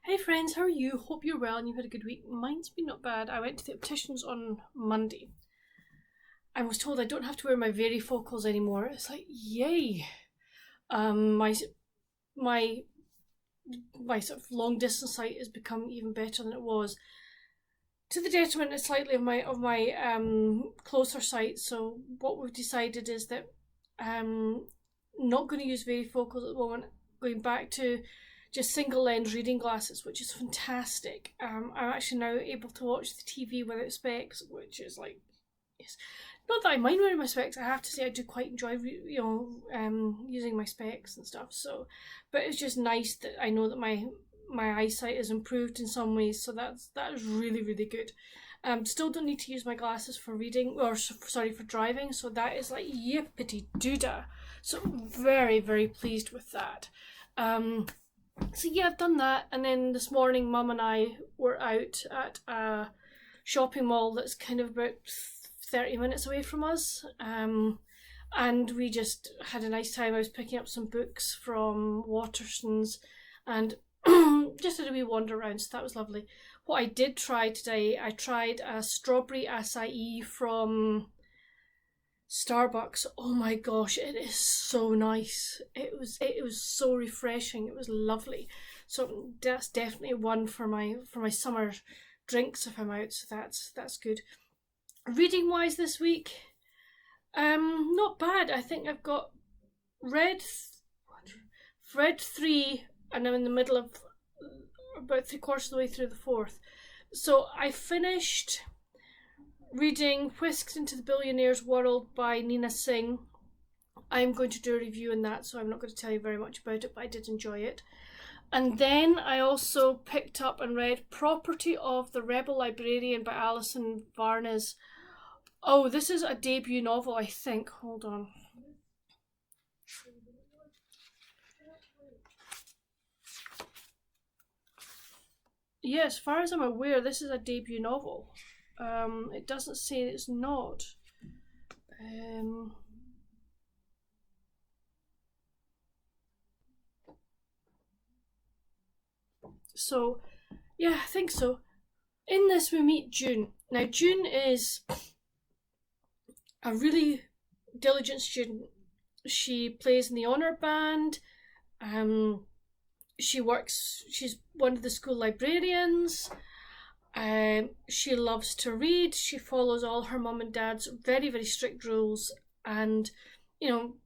Hey friends, how are you? Hope you're well and you've had a good week. Mine's been not bad. I went to the opticians on Monday. I was told I don't have to wear my varifocals anymore. It's like, yay! My my my sort of long distance sight has become even better than it was, to the detriment slightly of my closer sight. So what we've decided is that not going to use varifocals at the moment. Going back to just single lens reading glasses, which is fantastic. I'm actually now able to watch the TV without specs, which is like, yes. Not that I mind wearing my specs. I have to say I do quite enjoy, using my specs and stuff. So, but it's just nice that I know that my eyesight has improved in some ways. So that is really really good. Still don't need to use my glasses for reading, or sorry, for driving. So that is like yippity doodah. So very very pleased with that. So yeah, I've done that, and then this morning Mum and I were out at a shopping mall that's kind of about 30 minutes away from us, and we just had a nice time. I was picking up some books from Waterston's and just had a wee wander around, so that was lovely. What I did try today, I tried a strawberry acai from Starbucks. Oh my gosh, it is so nice. It was so refreshing. It was lovely. So that's definitely one for my summer drinks if I'm out. So that's good. Reading wise this week, not bad. I think I've got read 3, and I'm in the middle of about 3/4 of the way through the 4th. So I finished reading Whisked into the Billionaire's World by Nina Singh. I'm going to do a review on that, so I'm not going to tell you very much about it, but I did enjoy it. And then I also picked up and read Property of the Rebel Librarian by Allison Varnes. Oh, this is a debut novel, I think. Hold on. Yeah, as far as I'm aware, this is a debut novel. It doesn't say it's not. So, yeah, I think so. In this, we meet June. Now, June is a really diligent student. She plays in the honour band. She's one of the school librarians. She loves to read. She follows all her mum and dad's very, very strict rules, and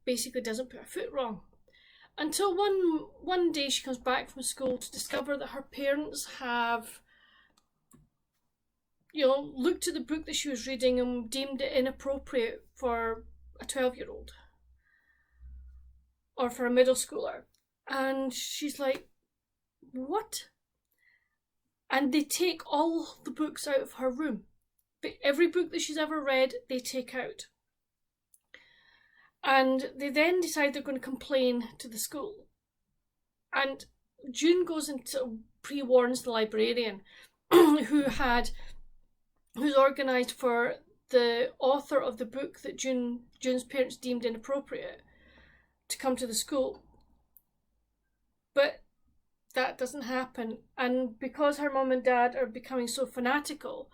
basically doesn't put a foot wrong. Until one day she comes back from school to discover that her parents have looked at the book that she was reading and deemed it inappropriate for a 12-year-old or for a middle schooler. And she's like, what? And they take all the books out of her room. But every book that she's ever read, they take out. And they then decide they're going to complain to the school. And June goes into pre-warns the librarian, who's organised for the author of the book that June's parents deemed inappropriate to come to the school. But that doesn't happen, and because her mum and dad are becoming so fanatical,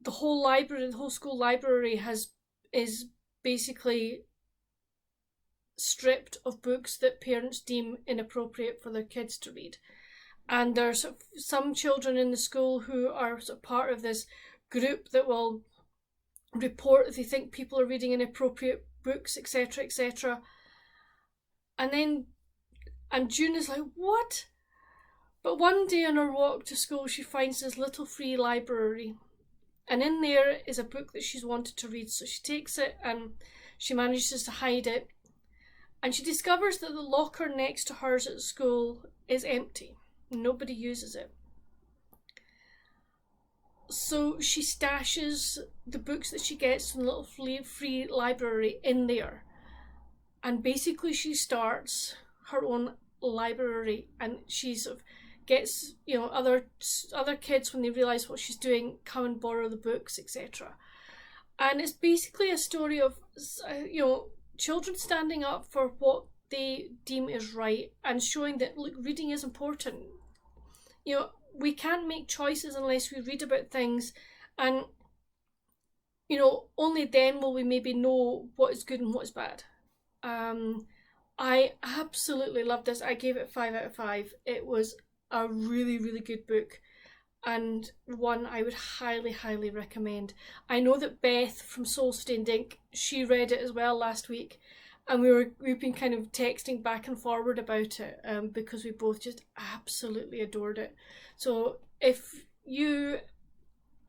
the whole school library is basically stripped of books that parents deem inappropriate for their kids to read. And there's some children in the school who are part of this group that will report if they think people are reading inappropriate books, etc., etc. And June is like, what? But one day on her walk to school, she finds this little free library. And in there is a book that she's wanted to read. So she takes it and she manages to hide it. And she discovers that the locker next to hers at school is empty. Nobody uses it. So she stashes the books that she gets from the little free library in there. And basically she starts her own library, and she sort of gets other kids, when they realise what she's doing, come and borrow the books, etc. And it's basically a story of children standing up for what they deem is right, and showing that, look, reading is important. You know, we can't make choices unless we read about things, and you know, only then will we maybe know what is good and what is bad. I absolutely loved this. I gave it 5 out of 5. It was a really, really good book, and one I would highly, highly recommend. I know that Beth from Soul Stained Ink, she read it as well last week, and we've been kind of texting back and forward about it, because we both just absolutely adored it. So if you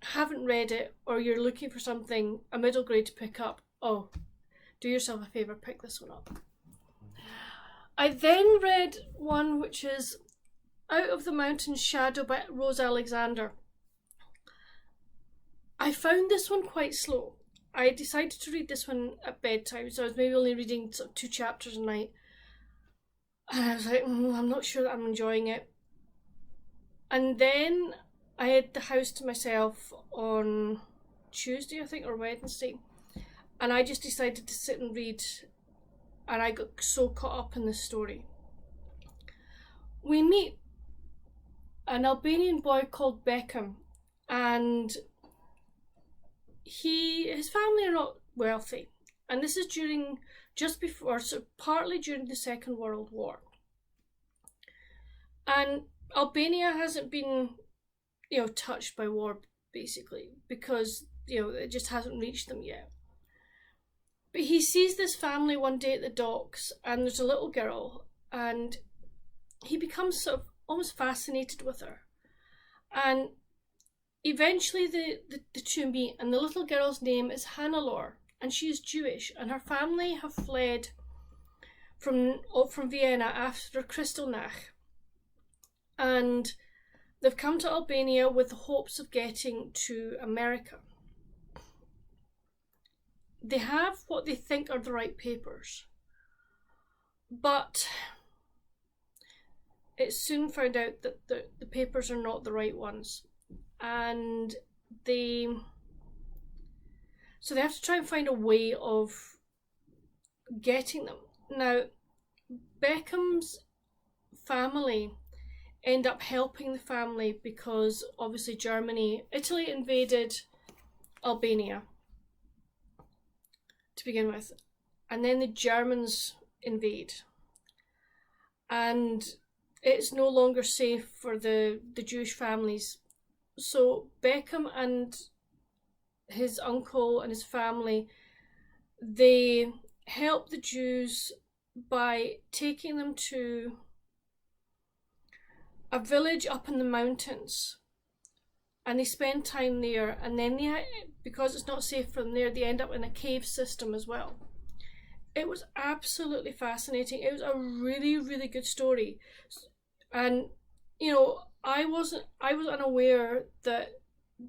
haven't read it, or you're looking for something, a middle grade to pick up, oh, do yourself a favour, pick this one up. I then read one which is Out of the Mountain Shadow by Rose Alexander. I found this one quite slow. I decided to read this one at bedtime, so I was maybe only reading sort of 2 chapters a night. And I was like, I'm not sure that I'm enjoying it. And then I had the house to myself on Tuesday, I think, or Wednesday. And I just decided to sit and read, and I got so caught up in this story. We meet an Albanian boy called Beckham, and his family are not wealthy, and this is partly during the Second World War. And Albania hasn't been, you know, touched by war, basically, because, you know, it just hasn't reached them yet. But he sees this family one day at the docks, and there's a little girl, and he becomes sort of almost fascinated with her. And eventually the two meet, and the little girl's name is Hannelore, and she is Jewish, and her family have fled from Vienna after Kristallnacht. And they've come to Albania with the hopes of getting to America. They have what they think are the right papers, but it's soon found out that the papers are not the right ones, and so they have to try and find a way of getting them. Now, Beckham's family end up helping the family because obviously Italy invaded Albania to begin with, and then the Germans invade, and it's no longer safe for the Jewish families. So Beckham and his uncle and his family, they help the Jews by taking them to a village up in the mountains, and they spend time there, and then because it's not safe for them there, they end up in a cave system as well. It was absolutely fascinating. It was a really, really good story. And, you know, I was unaware that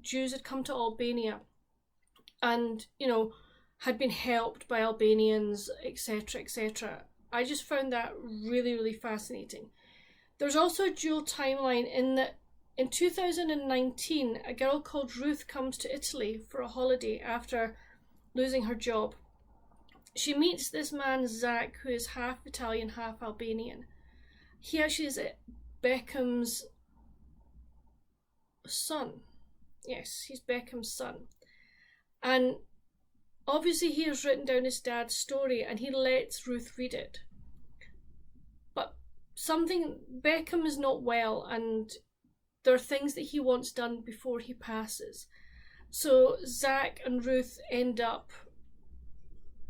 Jews had come to Albania and, you know, had been helped by Albanians, etc., etc. I just found that really, really fascinating. There's also a dual timeline in that in 2019, a girl called Ruth comes to Italy for a holiday after losing her job. She meets this man, Zach, who is half Italian, half Albanian. He actually is Beckham's son. Yes, he's Beckham's son. And obviously he has written down his dad's story, and he lets Ruth read it. But Beckham is not well, and there are things that he wants done before he passes. So Zach and Ruth end up,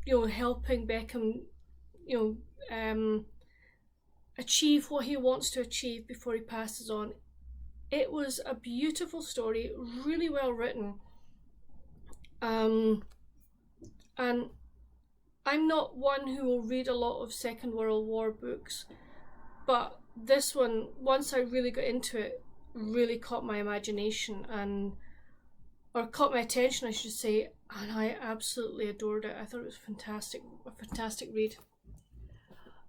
you know, helping Beckham, you know, achieve what he wants to achieve before he passes on. It was a beautiful story, really well written. And I'm not one who will read a lot of Second World War books, but this one, once I really got into it, really caught my imagination, or caught my attention, I should say, and I absolutely adored it. I thought it was fantastic, a fantastic read.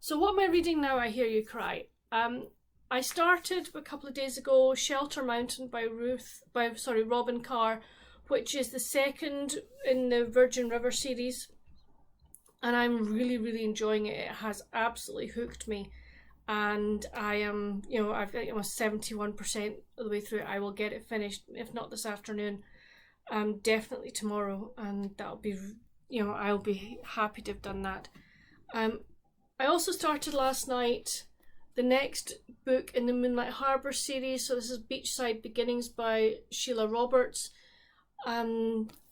So what am I reading now? I Hear You Cry. I started a couple of days ago Shelter Mountain by Robyn Carr, which is the second in the Virgin River series. and I'm really, really enjoying it. It has absolutely hooked me, and I am, I've got almost 71% of the way through it. I will get it finished, if not this afternoon, definitely tomorrow, and that'll be, I'll be happy to have done that. I also started last night the next book in the Moonlight Harbour series. So this is Beachside Beginnings by Sheila Roberts.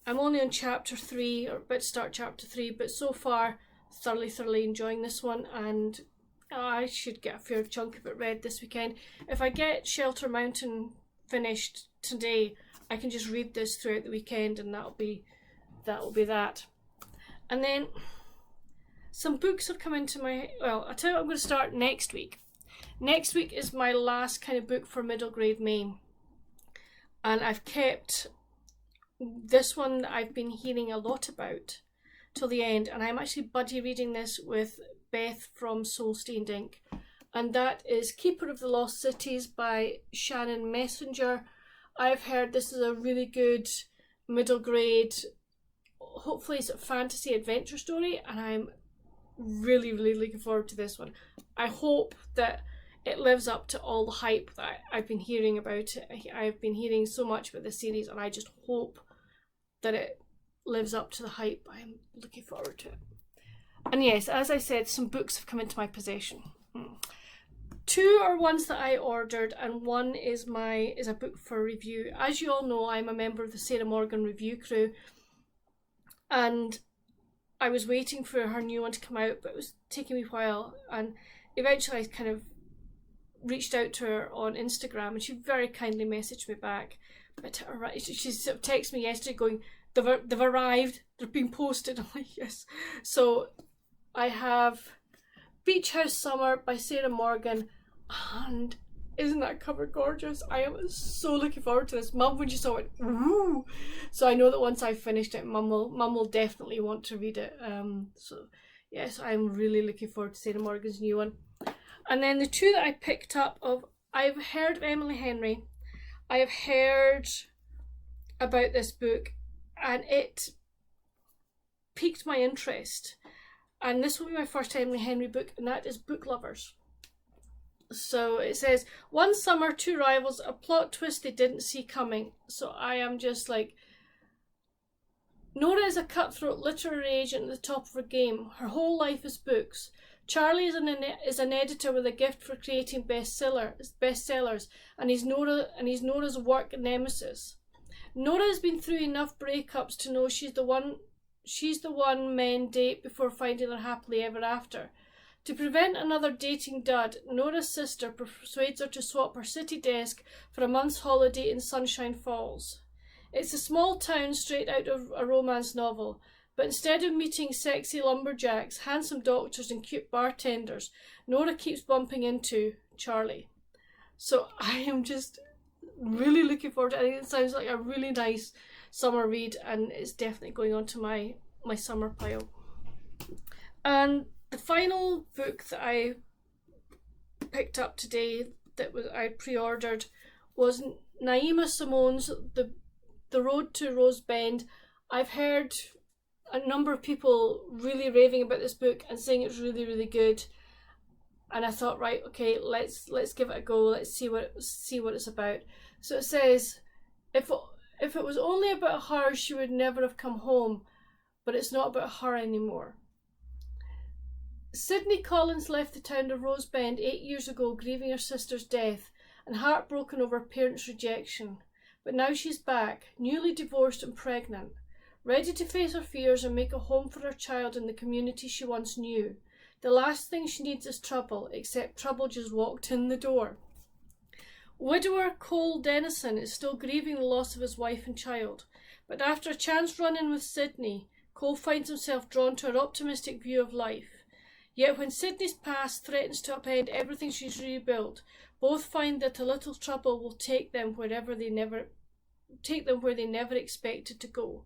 I'm only on chapter 3, or about to start chapter 3, but so far thoroughly enjoying this one, and I should get a fair chunk of it read this weekend. If I get Shelter Mountain finished today, I can just read this throughout the weekend, and that'll be that. And then some books have come into my, well, I'll tell you what I'm going to start next week. Next week is my last kind of book for middle grade May, and I've kept this one that I've been hearing a lot about till the end, and I'm actually buddy reading this with Beth from Soul Stained Ink, and that is Keeper of the Lost Cities by Shannon Messenger. I've heard this is a really good middle grade, hopefully it's a fantasy adventure story, and I'm really looking forward to this one. I hope that it lives up to all the hype that I've been hearing about it. I've been hearing so much about this series, and I just hope that it lives up to the hype. I'm looking forward to it. And yes, as I said, some books have come into my possession. 2 are ones that I ordered, and one is a book for review. As you all know, I'm a member of the Sarah Morgan review crew, and I was waiting for her new one to come out, but it was taking me a while, and eventually I kind of reached out to her on Instagram, and she very kindly messaged me back. But she sort of texted me yesterday going, they've arrived, they're being posted. I'm like, yes. So I have Beach House Summer by Sarah Morgan, and isn't that cover gorgeous? I am so looking forward to this. Mum, when she saw it, ooh! So I know that once I've finished it, Mum will definitely want to read it. So yes, I'm really looking forward to Sarah Morgan's new one. And then the 2 that I picked up I've heard of Emily Henry. I have heard about this book, and it piqued my interest. And this will be my first Emily Henry book, and that is Book Lovers. So it says, one summer, 2 rivals, a plot twist they didn't see coming. So I am just like, Nora is a cutthroat literary agent at the top of her game. Her whole life is books. Charlie is an editor with a gift for creating bestsellers, and he's Nora's work nemesis. Nora has been through enough breakups to know she's the one men date before finding her happily ever after. To prevent another dating dud, Nora's sister persuades her to swap her city desk for a month's holiday in Sunshine Falls. It's a small town straight out of a romance novel, but instead of meeting sexy lumberjacks, handsome doctors and cute bartenders, Nora keeps bumping into Charlie. So I am just really looking forward to it. I think it sounds like a really nice summer read, and it's definitely going on to my summer pile. And the final book that I picked up today I pre-ordered was Naima Simone's The Road to Rose Bend. I've heard a number of people really raving about this book and saying it's really good, and I thought, right, okay, let's give it a go. Let's see what it's about. So it says, if it was only about her, she would never have come home, but it's not about her anymore. Sydney Collins left the town of Rose Bend 8 years ago, grieving her sister's death and heartbroken over her parents' rejection. But now she's back, newly divorced and pregnant, ready to face her fears and make a home for her child in the community she once knew. The last thing she needs is trouble, except trouble just walked in the door. Widower Cole Dennison is still grieving the loss of his wife and child, but after a chance run-in with Sydney, Cole finds himself drawn to her optimistic view of life. Yet when Sydney's past threatens to upend everything she's rebuilt, both find that a little trouble will take them where they never expected to go.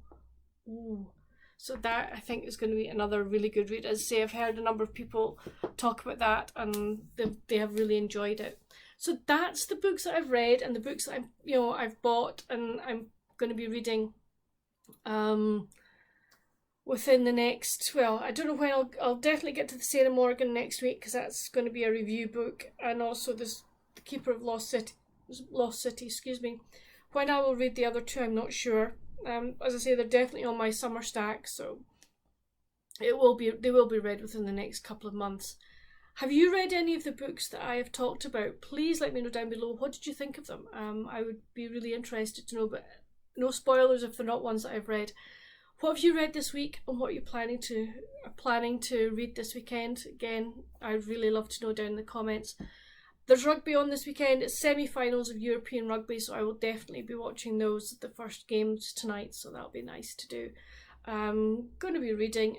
Ooh. So that, I think, is going to be another really good read. As I say, I've heard a number of people talk about that, and they have really enjoyed it. So that's the books that I've read and the books that I've bought and I'm going to be reading. within the next, well, I don't know when. I'll definitely get to the Sarah Morgan next week, because that's going to be a review book, and also this The Keeper of Lost City, excuse me. When I will read the other two, I'm not sure. As I say, they're definitely on my summer stack, so they will be read within the next couple of months. Have you read any of the books that I have talked about? Please let me know down below. What did you think of them? I would be really interested to know, but no spoilers if they're not ones that I've read. What have you read this week, and what are you planning to read this weekend? Again, I'd really love to know down in the comments. There's rugby on this weekend. It's semi-finals of European rugby, so I will definitely be watching those, the first games tonight, so that'll be nice to do. I'm going to be reading,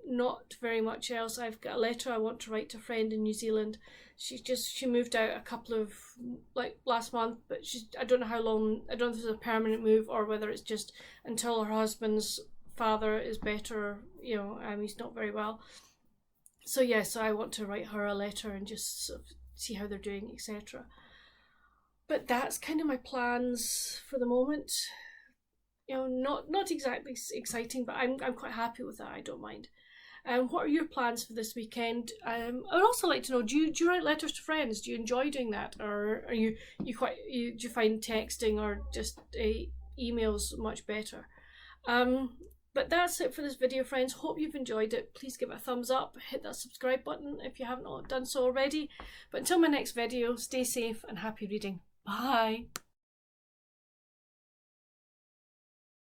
not very much else. I've got a letter I want to write to a friend in New Zealand. She moved out a couple of, like, last month, but I don't know how long. I don't know if it's a permanent move or whether it's just until her husband's father is better. You know, he's not very well. So yeah, so I want to write her a letter and just sort of see how they're doing, etc. But that's kind of my plans for the moment. You know, not exactly exciting, but I'm quite happy with that. I don't mind. What are your plans for this weekend? I would also like to know, do you write letters to friends? Do you enjoy doing that, or do you find texting or just emails much better? But that's it for this video, friends. Hope you've enjoyed it. Please give it a thumbs up, hit that subscribe button if you haven't done so already. But until my next video, stay safe and happy reading. Bye.